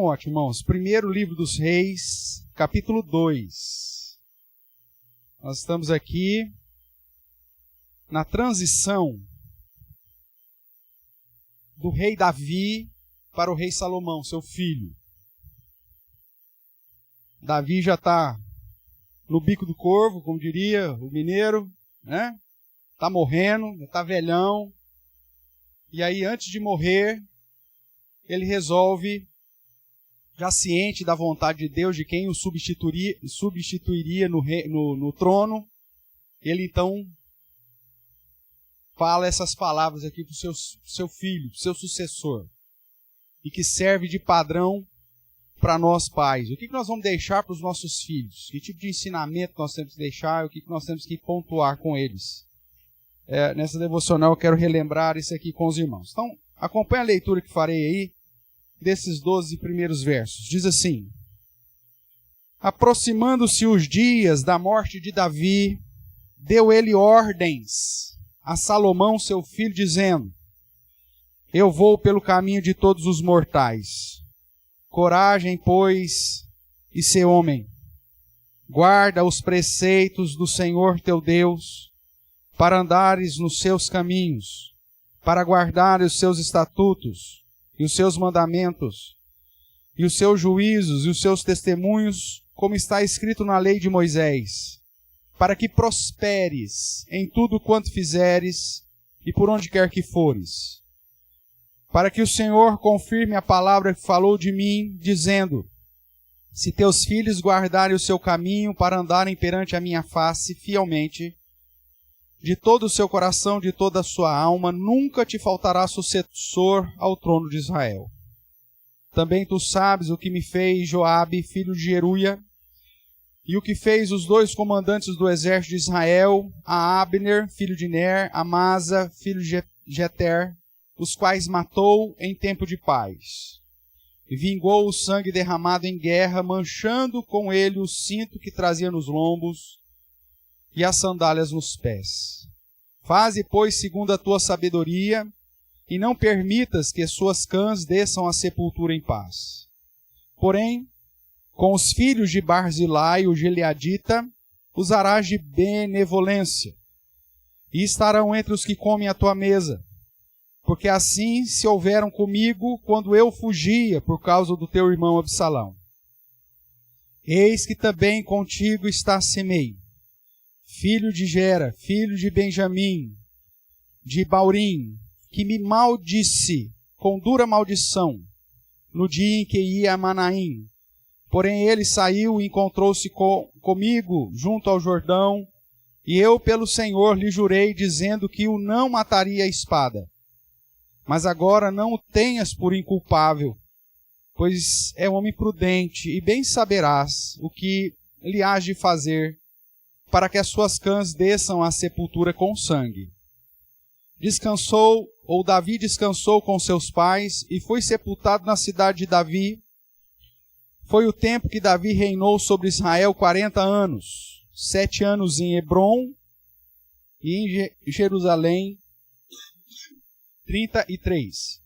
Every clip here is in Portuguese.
Então, ótimo, irmãos. Primeiro livro dos Reis, capítulo 2. Nós estamos aqui na transição do rei Davi para o rei Salomão, seu filho. Davi já está no bico do corvo, como diria o mineiro, né? Está morrendo, está velhão. E aí, antes de morrer, ele resolve, já ciente da vontade de Deus, de quem o substituiria no trono, ele então fala essas palavras aqui para o seu filho, para o seu sucessor, e que serve de padrão para nós pais. O que nós vamos deixar para os nossos filhos? Que tipo de ensinamento nós temos que deixar? O que nós temos que pontuar com eles? Nessa devocional eu quero relembrar isso aqui com os irmãos. Então, acompanhe a leitura que farei aí, desses 12 primeiros versos. Diz assim: aproximando-se os dias da morte de Davi, deu ele ordens a Salomão, seu filho, dizendo: eu vou pelo caminho de todos os mortais. Coragem, pois, e sê homem. Guarda os preceitos do Senhor teu Deus, para andares nos seus caminhos, para guardares os seus estatutos, e os seus mandamentos, e os seus juízos, e os seus testemunhos, como está escrito na lei de Moisés, para que prosperes em tudo quanto fizeres, e por onde quer que fores. Para que o Senhor confirme a palavra que falou de mim, dizendo: se teus filhos guardarem o seu caminho para andarem perante a minha face fielmente, de todo o seu coração, de toda a sua alma, nunca te faltará sucessor ao trono de Israel. Também tu sabes o que me fez Joabe, filho de Jeruia, e o que fez os dois comandantes do exército de Israel, a Abner, filho de Ner, a Amasa, filho de Jeter, os quais matou em tempo de paz. E vingou o sangue derramado em guerra, manchando com ele o cinto que trazia nos lombos e as sandálias nos pés. Faze, pois, segundo a tua sabedoria, e não permitas que suas cãs desçam à sepultura em paz. Porém, com os filhos de Barzilai, o gileadita, usarás de benevolência, e estarão entre os que comem a tua mesa, porque assim se houveram comigo quando eu fugia por causa do teu irmão Absalão. Eis que também contigo está Semei, filho de Gera, filho de Benjamim, de Baurim, que me maldisse com dura maldição no dia em que ia a Manaim. Porém ele saiu e encontrou-se comigo junto ao Jordão, e eu pelo Senhor lhe jurei, dizendo que o não mataria a espada. Mas agora não o tenhas por inculpável, pois é homem prudente, e bem saberás o que lhe hás de fazer, para que as suas cãs desçam à sepultura com sangue. Davi descansou com seus pais, e foi sepultado na cidade de Davi. Foi o tempo que Davi reinou sobre Israel 40 anos, 7 anos em Hebrom, e em Jerusalém 33.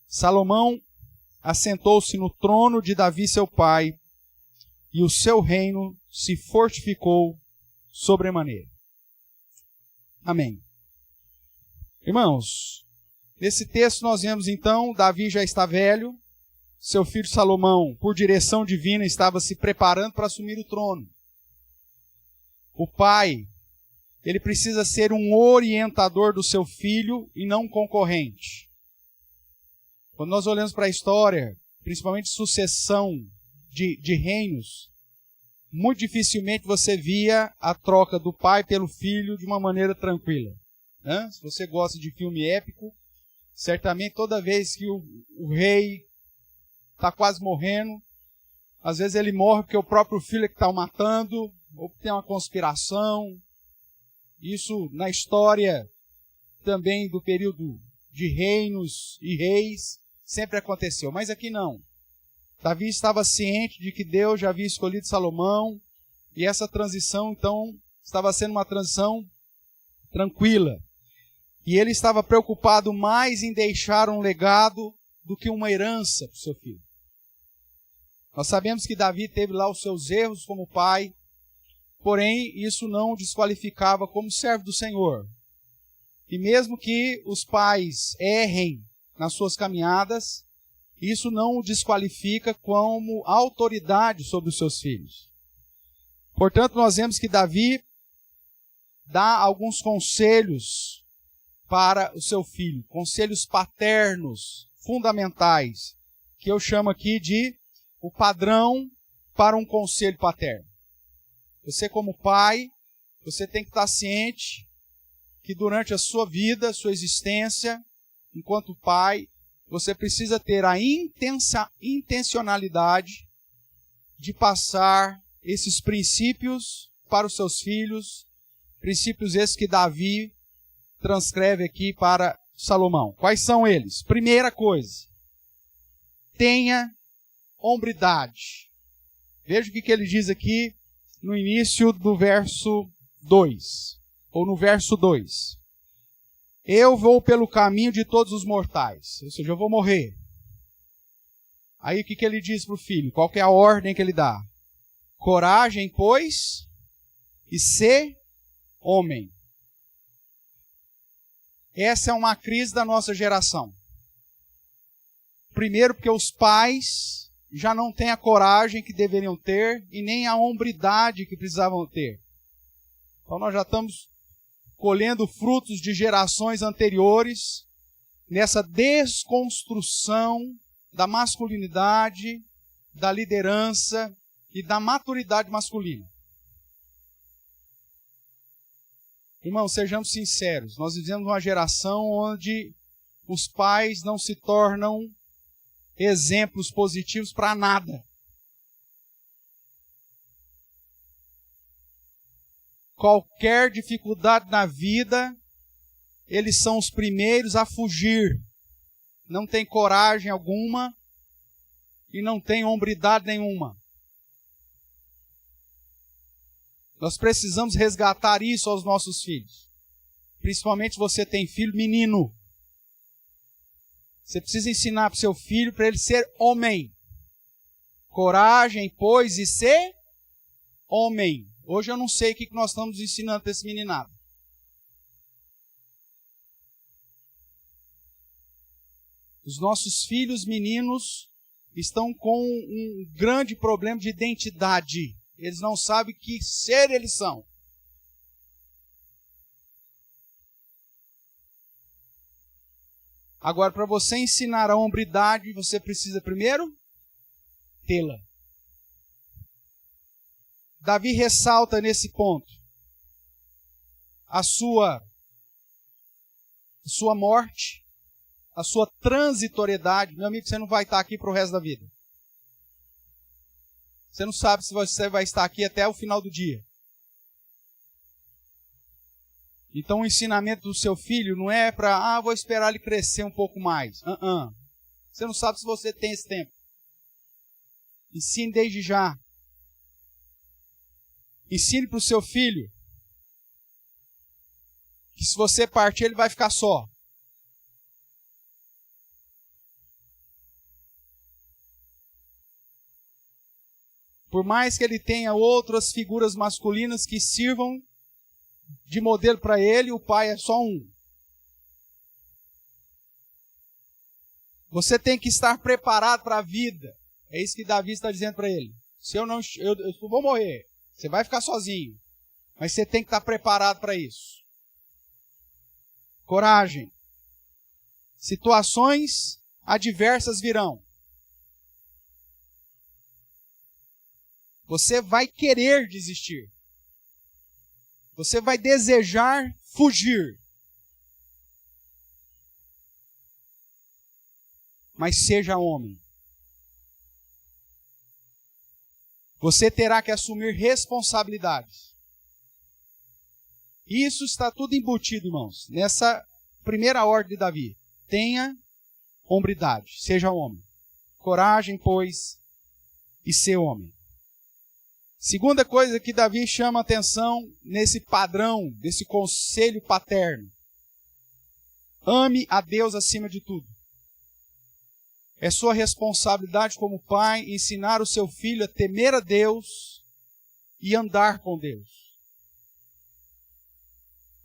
Salomão assentou-se no trono de Davi seu pai, e o seu reino se fortificou sobremaneira. Amém. Irmãos, nesse texto nós vemos então, Davi já está velho, seu filho Salomão, por direção divina, estava se preparando para assumir o trono. O pai, ele precisa ser um orientador do seu filho e não um concorrente. Quando nós olhamos para a história, principalmente sucessão de reinos, muito dificilmente você via a troca do pai pelo filho de uma maneira tranquila. Se você gosta de filme épico, certamente toda vez que o rei está quase morrendo, às vezes ele morre porque o próprio filho é que está o matando, ou tem uma conspiração. Isso na história também do período de reinos e reis sempre aconteceu, mas aqui não. Davi estava ciente de que Deus já havia escolhido Salomão, e essa transição então estava sendo uma transição tranquila. E ele estava preocupado mais em deixar um legado do que uma herança para o seu filho. Nós sabemos que Davi teve lá os seus erros como pai, porém isso não o desqualificava como servo do Senhor. E mesmo que os pais errem nas suas caminhadas, isso não o desqualifica como autoridade sobre os seus filhos. Portanto, nós vemos que Davi dá alguns conselhos para o seu filho, conselhos paternos, fundamentais, que eu chamo aqui de o padrão para um conselho paterno. Você como pai, você tem que estar ciente que durante a sua vida, sua existência, enquanto pai, você precisa ter a intencionalidade de passar esses princípios para os seus filhos, princípios esses que Davi transcreve aqui para Salomão. Quais são eles? Primeira coisa, tenha hombridade. Veja o que ele diz aqui no início do verso 2, ou no verso 2. Eu vou pelo caminho de todos os mortais, ou seja, eu vou morrer. Aí o que ele diz para o filho? Qual que é a ordem que ele dá? Coragem, pois, e ser homem. Essa é uma crise da nossa geração. Primeiro porque os pais já não têm a coragem que deveriam ter e nem a hombridade que precisavam ter. Então nós já estamos colhendo frutos de gerações anteriores nessa desconstrução da masculinidade, da liderança e da maturidade masculina. Irmãos, sejamos sinceros, nós vivemos uma geração onde os pais não se tornam exemplos positivos para nada. Qualquer dificuldade na vida, eles são os primeiros a fugir. Não tem coragem alguma e não tem hombridade nenhuma. Nós precisamos resgatar isso aos nossos filhos. Principalmente você tem filho menino. Você precisa ensinar para o seu filho para ele ser homem. Coragem, pois, e ser homem. Hoje eu não sei o que nós estamos ensinando para esse meninado. Os nossos filhos meninos estão com um grande problema de identidade. Eles não sabem que ser eles são. Agora, para você ensinar a hombridade, você precisa primeiro tê-la. Davi ressalta nesse ponto a sua morte, a sua transitoriedade. Meu amigo, você não vai estar aqui para o resto da vida. Você não sabe se você vai estar aqui até o final do dia. Então o ensinamento do seu filho não é para, vou esperar ele crescer um pouco mais. Você não sabe se você tem esse tempo. Ensine desde já. Ensine para o seu filho que se você partir, ele vai ficar só. Por mais que ele tenha outras figuras masculinas que sirvam de modelo para ele, o pai é só um. Você tem que estar preparado para a vida. É isso que Davi está dizendo para ele. Se eu vou morrer, você vai ficar sozinho. Mas você tem que estar preparado para isso. Coragem. Situações adversas virão. Você vai querer desistir. Você vai desejar fugir. Mas seja homem. Você terá que assumir responsabilidades. Isso está tudo embutido, irmãos, nessa primeira ordem de Davi. Tenha hombridade, seja homem. Coragem, pois, e ser homem. Segunda coisa que Davi chama a atenção nesse padrão, desse conselho paterno. Ame a Deus acima de tudo. É sua responsabilidade como pai ensinar o seu filho a temer a Deus e andar com Deus.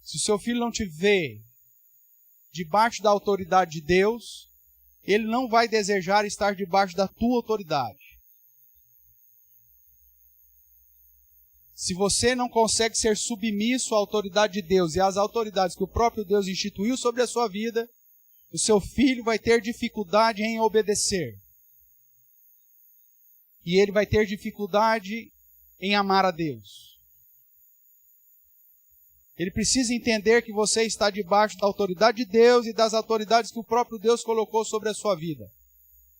Se o seu filho não te vê debaixo da autoridade de Deus, ele não vai desejar estar debaixo da tua autoridade. Se você não consegue ser submisso à autoridade de Deus e às autoridades que o próprio Deus instituiu sobre a sua vida, o seu filho vai ter dificuldade em obedecer. E ele vai ter dificuldade em amar a Deus. Ele precisa entender que você está debaixo da autoridade de Deus e das autoridades que o próprio Deus colocou sobre a sua vida.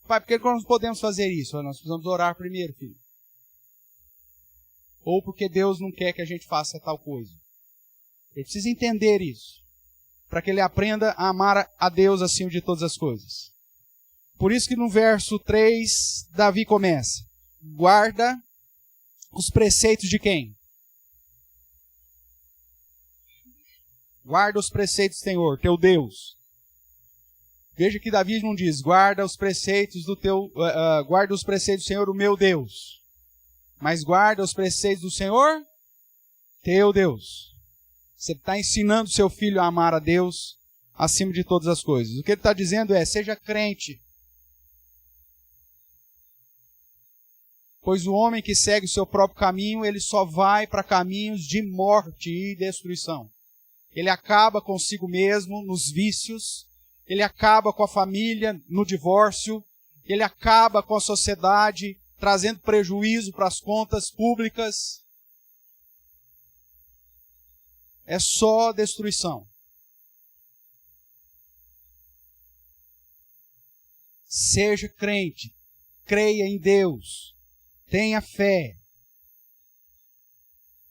Pai, por que nós podemos fazer isso? Nós precisamos orar primeiro, filho. Ou porque Deus não quer que a gente faça tal coisa. Ele precisa entender isso, para que ele aprenda a amar a Deus acima de todas as coisas. Por isso que no verso 3, Davi começa: guarda os preceitos de quem? Guarda os preceitos do Senhor, teu Deus. Veja que Davi não diz, guarda os preceitos guarda os preceitos do Senhor, o meu Deus. Mas guarda os preceitos do Senhor, teu Deus. Você está ensinando seu filho a amar a Deus acima de todas as coisas. O que ele está dizendo é, seja crente. Pois o homem que segue o seu próprio caminho, ele só vai para caminhos de morte e destruição. Ele acaba consigo mesmo nos vícios, ele acaba com a família no divórcio, ele acaba com a sociedade, trazendo prejuízo para as contas públicas. É só destruição. Seja crente, creia em Deus, tenha fé.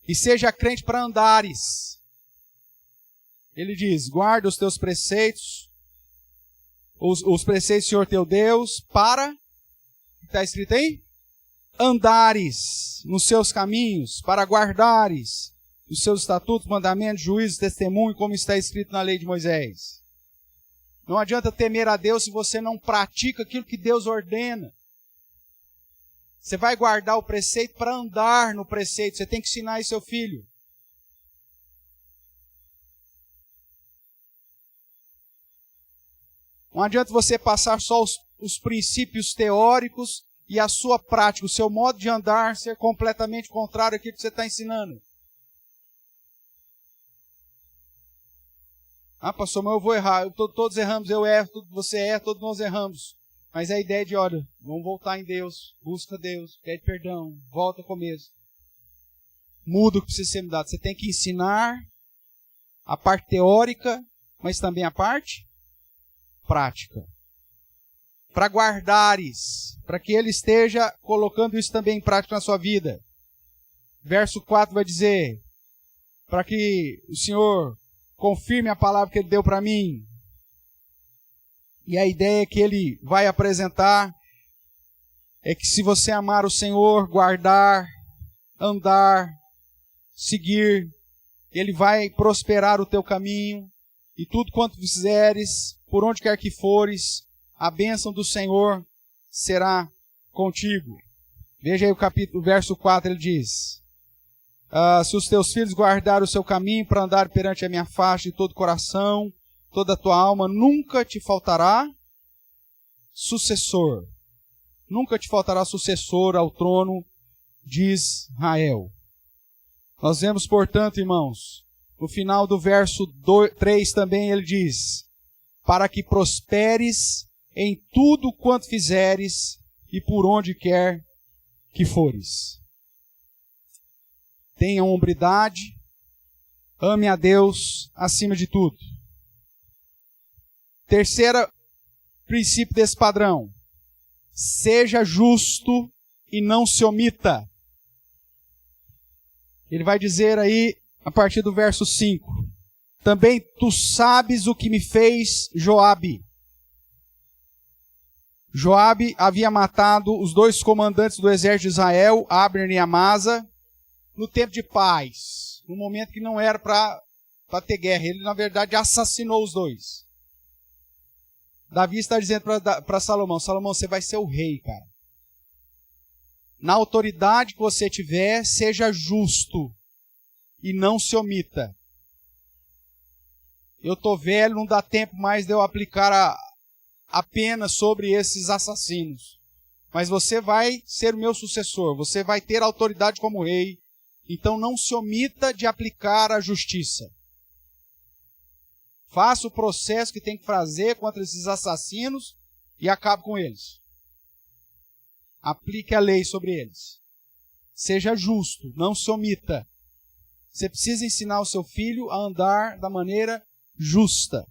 E seja crente para andares. Ele diz, guarda os teus preceitos, os preceitos do Senhor teu Deus, para, está escrito aí? Andares nos seus caminhos, para guardares os seus estatutos, mandamentos, juízos, testemunho, como está escrito na lei de Moisés. Não adianta temer a Deus se você não pratica aquilo que Deus ordena. Você vai guardar o preceito para andar no preceito, você tem que ensinar isso ao seu filho. Não adianta você passar só os princípios teóricos e a sua prática, o seu modo de andar ser completamente contrário àquilo que você está ensinando. Ah, pastor, mas eu vou errar. Todos erramos, eu erro, você erra, todos nós erramos. Mas é a ideia de, olha, vamos voltar em Deus, busca Deus, pede perdão, volta ao começo. Muda o que precisa ser mudado. Você tem que ensinar a parte teórica, mas também a parte prática. Para guardares, para que ele esteja colocando isso também em prática na sua vida. Verso 4 vai dizer, para que o Senhor confirme a palavra que ele deu para mim. E a ideia que ele vai apresentar é que se você amar o Senhor, guardar, andar, seguir, ele vai prosperar o teu caminho, e tudo quanto fizeres, por onde quer que fores, a bênção do Senhor será contigo. Veja aí o verso 4, ele diz, se os teus filhos guardarem o seu caminho para andar perante a minha face de todo o coração, toda a tua alma, nunca te faltará sucessor. Nunca te faltará sucessor ao trono de Israel. Nós vemos, portanto, irmãos, no final do verso 3 também ele diz, para que prosperes em tudo quanto fizeres e por onde quer que fores. Tenha hombridade, ame a Deus acima de tudo. Terceiro princípio desse padrão, seja justo e não se omita. Ele vai dizer aí, a partir do verso 5, também tu sabes o que me fez Joabe. Joabe havia matado os 2 comandantes do exército de Israel, Abner e Amasa, no tempo de paz, no momento que não era para ter guerra. Ele, na verdade, assassinou os 2. Davi está dizendo para Salomão, Salomão, você vai ser o rei, cara. Na autoridade que você tiver, seja justo e não se omita. Eu estou velho, não dá tempo mais de eu aplicar a pena sobre esses assassinos. Mas você vai ser o meu sucessor, você vai ter autoridade como rei, então não se omita de aplicar a justiça. Faça o processo que tem que fazer contra esses assassinos e acabe com eles. Aplique a lei sobre eles. Seja justo, não se omita. Você precisa ensinar o seu filho a andar da maneira justa.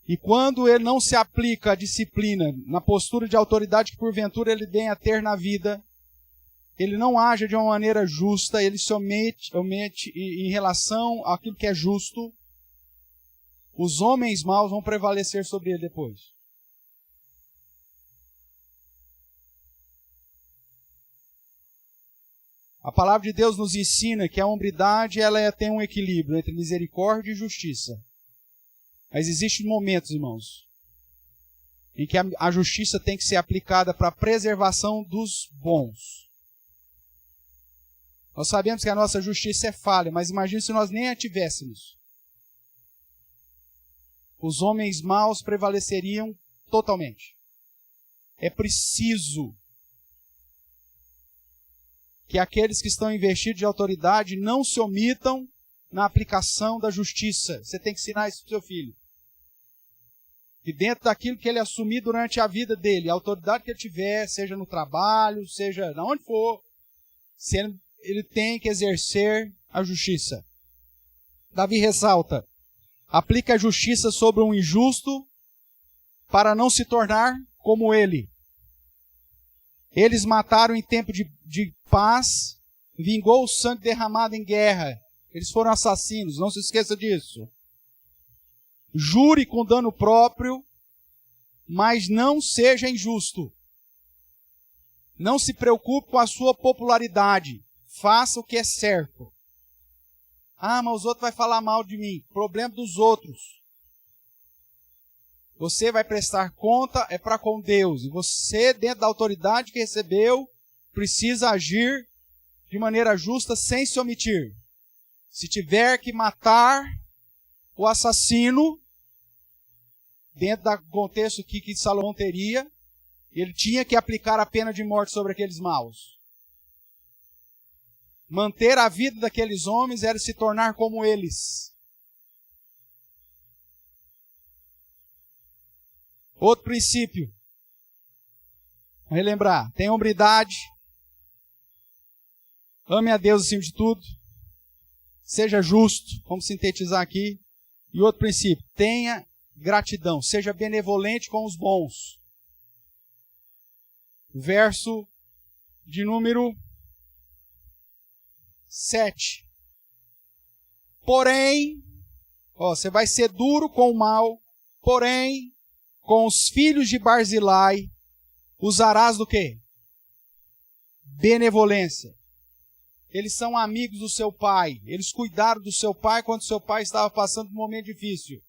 E quando ele não se aplica a disciplina na postura de autoridade que porventura ele venha a ter na vida, ele não age de uma maneira justa, ele se omite em relação àquilo que é justo, os homens maus vão prevalecer sobre ele depois. A palavra de Deus nos ensina que a hombridade ela tem um equilíbrio entre misericórdia e justiça. Mas existem momentos, irmãos, em que a justiça tem que ser aplicada para a preservação dos bons. Nós sabemos que a nossa justiça é falha, mas imagine se nós nem a tivéssemos. Os homens maus prevaleceriam totalmente. É preciso que aqueles que estão investidos de autoridade não se omitam na aplicação da justiça. Você tem que ensinar isso para o seu filho. E dentro daquilo que ele assumir durante a vida dele, a autoridade que ele tiver, seja no trabalho, seja onde for, ele tem que exercer a justiça. Davi ressalta, aplica a justiça sobre um injusto para não se tornar como ele. Eles mataram em tempo de paz, vingou o sangue derramado em guerra. Eles foram assassinos, não se esqueça disso. Jure com dano próprio, mas não seja injusto. Não se preocupe com a sua popularidade. Faça o que é certo. Ah, mas os outros vão falar mal de mim. Problema dos outros. Você vai prestar conta, é para com Deus. E você, dentro da autoridade que recebeu, precisa agir de maneira justa, sem se omitir. Se tiver que matar o assassino, dentro do contexto que Salomão teria, ele tinha que aplicar a pena de morte sobre aqueles maus. Manter a vida daqueles homens era se tornar como eles. Outro princípio. Vamos relembrar. Tenha hombridade. Ame a Deus acima de tudo. Seja justo. Vamos sintetizar aqui. E outro princípio. Tenha gratidão. Seja benevolente com os bons. Verso de número 7. Porém, você vai ser duro com o mal, porém, com os filhos de Barzilai, usarás do quê? Benevolência. Eles são amigos do seu pai. Eles cuidaram do seu pai quando seu pai estava passando por um momento difícil.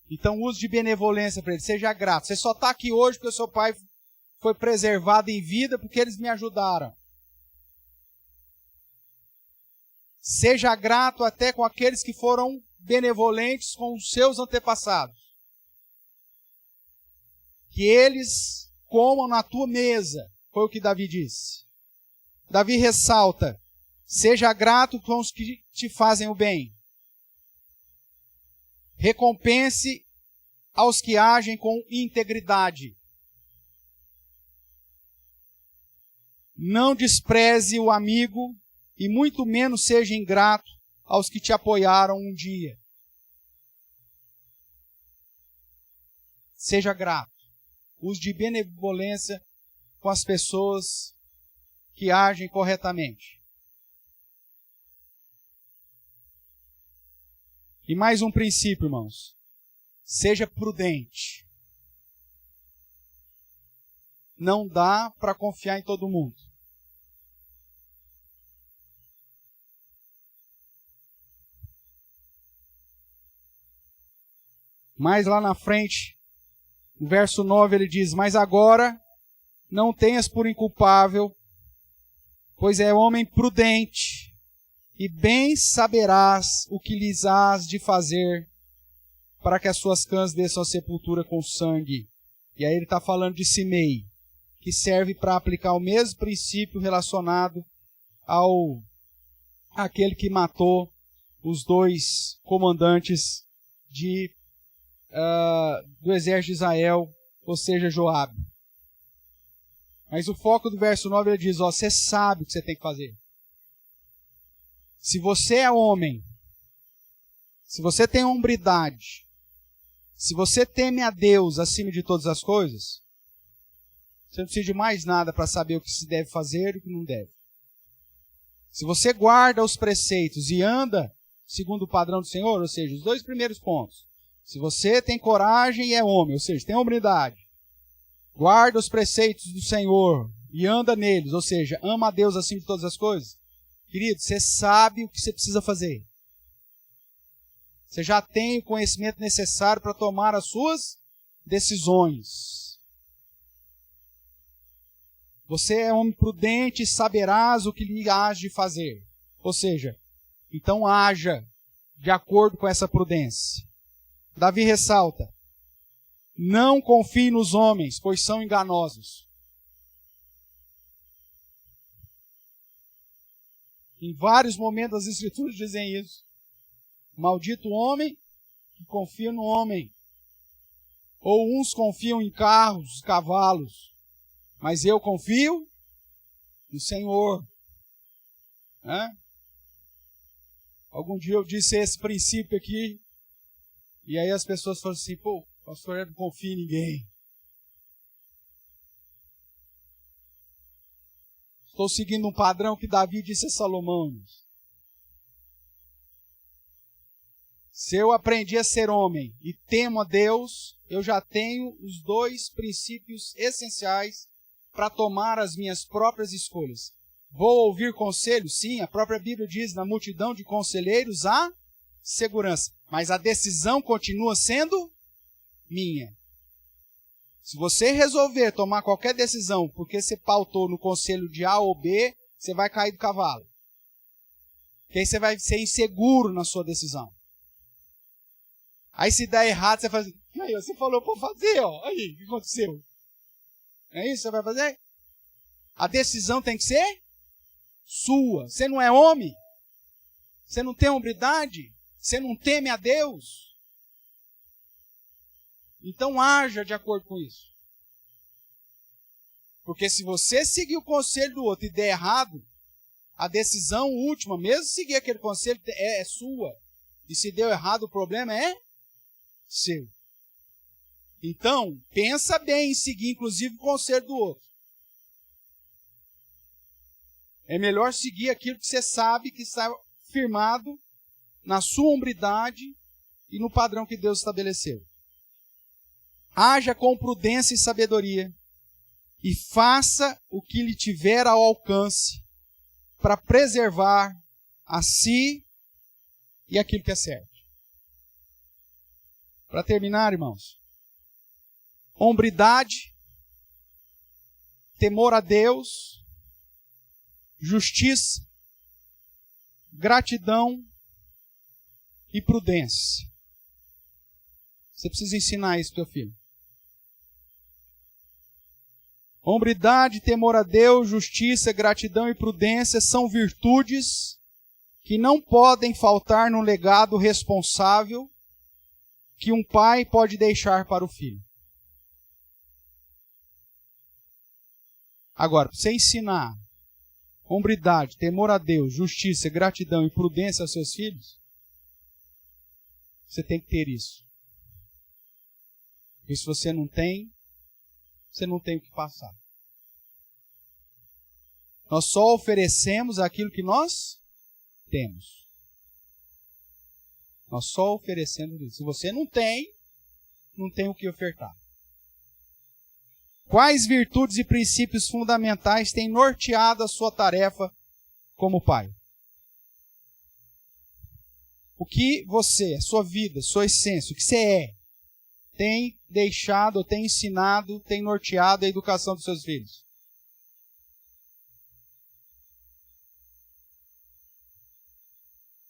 Então, use de benevolência para eles. Seja grato. Você só está aqui hoje porque o seu pai foi preservado em vida porque eles me ajudaram. Seja grato até com aqueles que foram benevolentes com os seus antepassados. Que eles comam na tua mesa, foi o que Davi disse. Davi ressalta, seja grato com os que te fazem o bem. Recompense aos que agem com integridade. Não despreze o amigo e muito menos seja ingrato aos que te apoiaram um dia. Seja grato. Use de benevolência com as pessoas que agem corretamente. E mais um princípio, irmãos. Seja prudente. Não dá para confiar em todo mundo. Mais lá na frente, no verso 9, ele diz: mas agora não tenhas por inculpável, pois é homem prudente, e bem saberás o que lhes hás de fazer, para que as suas cãs desçam à sepultura com sangue. E aí ele está falando de Simei, que serve para aplicar o mesmo princípio relacionado ao aquele que matou os 2 comandantes do exército de Israel, ou seja, Joabe. Mas o foco do verso 9, ele diz: você sabe o que você tem que fazer. Se você é homem, se você tem hombridade, se você teme a Deus acima de todas as coisas, você não precisa de mais nada para saber o que se deve fazer e o que não deve. Se você guarda os preceitos e anda segundo o padrão do Senhor, ou seja, os 2 primeiros pontos. Se você tem coragem e é homem, ou seja, tem hombridade, guarda os preceitos do Senhor e anda neles, ou seja, ama a Deus acima de todas as coisas, querido, você sabe o que você precisa fazer. Você já tem o conhecimento necessário para tomar as suas decisões. Você é homem prudente e saberás o que lhe hás de fazer. Ou seja, então haja de acordo com essa prudência. Davi ressalta: não confie nos homens, pois são enganosos. Em vários momentos as Escrituras dizem isso. Maldito o homem que confia no homem. Ou uns confiam em carros, cavalos, mas eu confio no Senhor. Algum dia eu disse esse princípio aqui, e aí as pessoas falam assim: pô, o pastor não confia em ninguém. Estou seguindo um padrão que Davi disse a Salomão. Se eu aprendi a ser homem e temo a Deus, eu já tenho os 2 princípios essenciais para tomar as minhas próprias escolhas. Vou ouvir conselhos? Sim, a própria Bíblia diz: na multidão de conselheiros há segurança. Mas a decisão continua sendo minha. Se você resolver tomar qualquer decisão porque você pautou no conselho de A ou B, você vai cair do cavalo. Porque aí você vai ser inseguro na sua decisão. Aí se der errado, você faz assim: aí, você falou para fazer, ó. Aí, o que aconteceu? É isso que você vai fazer? A decisão tem que ser sua. Você não é homem? Você não tem hombridade? Você não teme a Deus? Então haja de acordo com isso. Porque se você seguir o conselho do outro e der errado, a decisão última, mesmo seguir aquele conselho, é sua. E se deu errado, o problema é seu. Então, pensa bem em seguir, inclusive, o conselho do outro. É melhor seguir aquilo que você sabe que está firmado na sua hombridade e no padrão que Deus estabeleceu. Haja com prudência e sabedoria e faça o que lhe tiver ao alcance para preservar a si e aquilo que é certo. Para terminar, irmãos, hombridade, temor a Deus, justiça, gratidão e prudência. Você precisa ensinar isso para o teu filho. Hombridade, temor a Deus, justiça, gratidão e prudência são virtudes que não podem faltar no legado responsável que um pai pode deixar para o filho. Agora, para você ensinar hombridade, temor a Deus, justiça, gratidão e prudência aos seus filhos, você tem que ter isso. E se você não tem, você não tem o que passar. Nós só oferecemos aquilo que nós temos. Nós só oferecemos isso. Se você não tem o que ofertar. Quais virtudes e princípios fundamentais têm norteado a sua tarefa como pai? O que você, a sua vida, sua essência, o que você é, tem deixado, tem ensinado, tem norteado a educação dos seus filhos?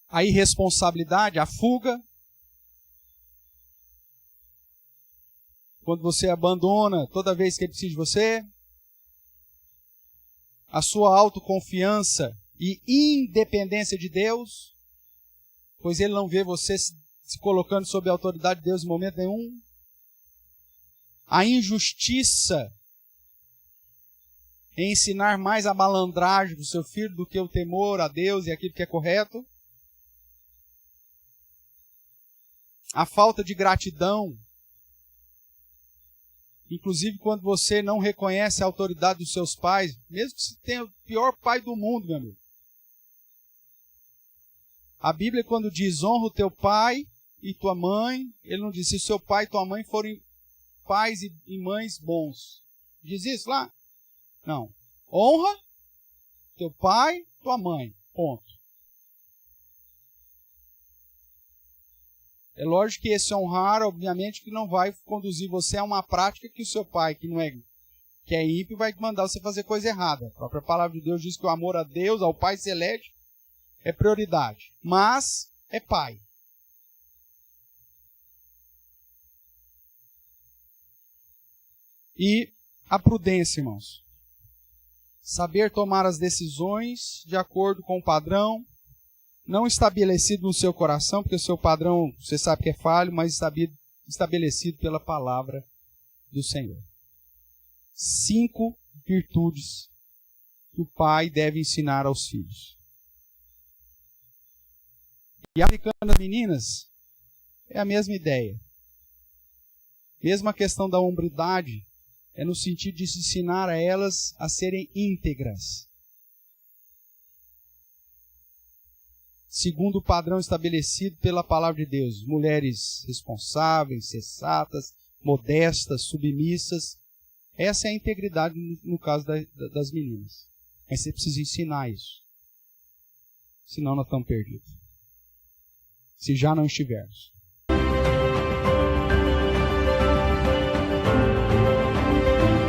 A irresponsabilidade, a fuga. Quando você abandona toda vez que ele precisa de você. A sua autoconfiança e independência de Deus, pois ele não vê você se colocando sob a autoridade de Deus em momento nenhum. A injustiça em ensinar mais a malandragem do seu filho do que o temor a Deus e aquilo que é correto. A falta de gratidão, inclusive quando você não reconhece a autoridade dos seus pais, mesmo que você tenha o pior pai do mundo, meu amigo. A Bíblia, quando diz honra o teu pai e tua mãe, ele não diz se seu pai e tua mãe forem pais e mães bons. Diz isso lá? Não. Honra teu pai e tua mãe. Ponto. É lógico que esse honrar, obviamente, que não vai conduzir você a uma prática que o seu pai, que é ímpio, vai mandar você fazer coisa errada. A própria palavra de Deus diz que o amor a Deus, ao Pai Celeste, é prioridade. Mas é pai. E a prudência, irmãos. Saber tomar as decisões de acordo com o padrão, não estabelecido no seu coração, porque o seu padrão, você sabe que é falho, mas estabelecido pela palavra do Senhor. 5 virtudes que o pai deve ensinar aos filhos. E aplicando as meninas, é a mesma ideia. Mesmo a questão da hombridade, é no sentido de se ensinar a elas a serem íntegras. Segundo o padrão estabelecido pela palavra de Deus. Mulheres responsáveis, sensatas, modestas, submissas. Essa é a integridade no caso das meninas. Mas você precisa ensinar isso. Senão nós estamos perdidos. Se já não estivermos.